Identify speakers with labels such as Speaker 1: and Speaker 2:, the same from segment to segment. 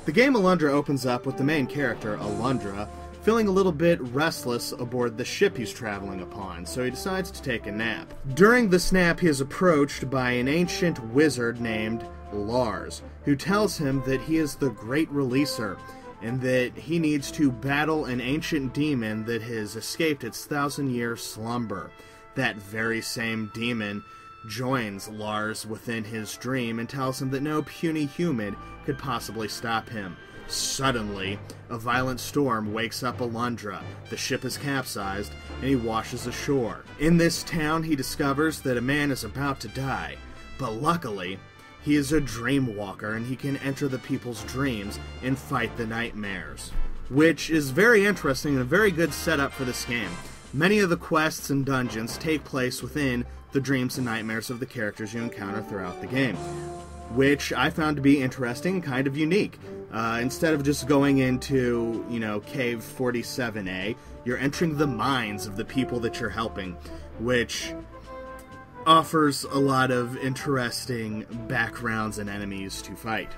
Speaker 1: The game Alundra opens up with the main character, Alundra, feeling a little bit restless aboard the ship he's traveling upon, so he decides to take a nap. During this nap, he is approached by an ancient wizard named Lars, who tells him that he is the Great Releaser, and that he needs to battle an ancient demon that has escaped its 1,000-year slumber. That very same demon joins Lars within his dream and tells him that no puny human could possibly stop him. Suddenly, a violent storm wakes up Alundra. The ship is capsized, and he washes ashore. In this town, he discovers that a man is about to die, but luckily, he is a dream walker, and he can enter the people's dreams and fight the nightmares, which is very interesting and a very good setup for this game. Many of the quests and dungeons take place within the dreams and nightmares of the characters you encounter throughout the game, which I found to be interesting and kind of unique. Instead of just going into, Cave 47A, you're entering the minds of the people that you're helping, which offers a lot of interesting backgrounds and enemies to fight.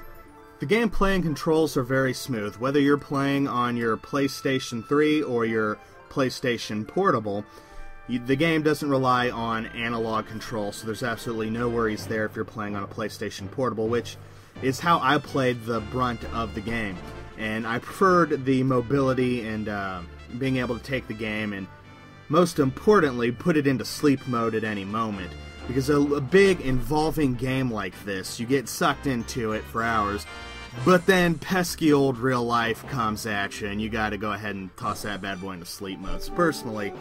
Speaker 1: The gameplay and controls are very smooth. Whether you're playing on your PlayStation 3 or your PlayStation Portable, the game doesn't rely on analog control, so there's absolutely no worries there if you're playing on a PlayStation Portable, which is how I played the brunt of the game. And I preferred the mobility and being able to take the game and, most importantly, put it into sleep mode at any moment. Because a big, involving game like this, you get sucked into it for hours, but then pesky old real life comes at you, and you gotta go ahead and toss that bad boy into sleep mode. So personally,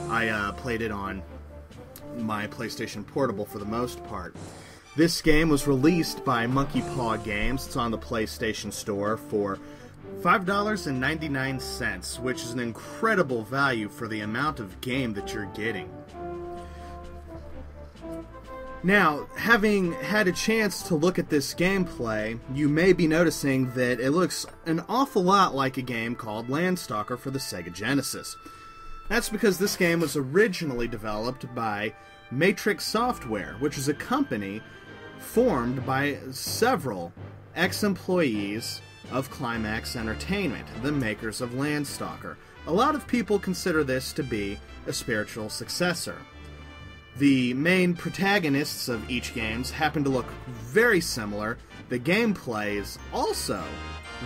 Speaker 1: I played it on my PlayStation Portable for the most part. This game was released by Monkey Paw Games. It's on the PlayStation Store for $5.99, which is an incredible value for the amount of game that you're getting. Now, having had a chance to look at this gameplay, you may be noticing that it looks an awful lot like a game called Landstalker for the Sega Genesis. That's because this game was originally developed by Matrix Software, which is a company formed by several ex-employees of Climax Entertainment, the makers of Landstalker. A lot of people consider this to be a spiritual successor. The main protagonists of each game happen to look very similar. The gameplay is also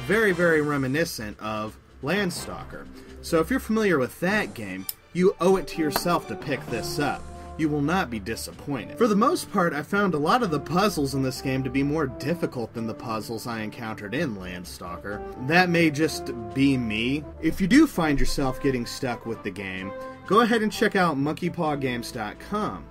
Speaker 1: very, very reminiscent of Landstalker. So if you're familiar with that game, you owe it to yourself to pick this up. You will not be disappointed. For the most part, I found a lot of the puzzles in this game to be more difficult than the puzzles I encountered in Landstalker. That may just be me. If you do find yourself getting stuck with the game, go ahead and check out monkeypawgames.com.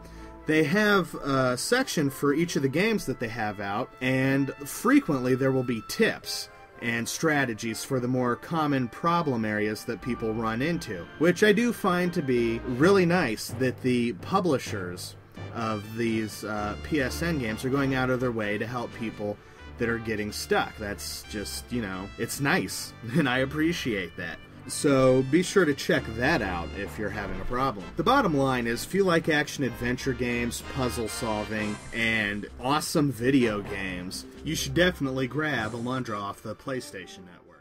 Speaker 1: They have a section for each of the games that they have out, and frequently there will be tips and strategies for the more common problem areas that people run into, which I do find to be really nice that the publishers of these PSN games are going out of their way to help people that are getting stuck. That's just, it's nice, and I appreciate that. So be sure to check that out if you're having a problem. The bottom line is, if you like action-adventure games, puzzle solving, and awesome video games, you should definitely grab Alundra off the PlayStation Network.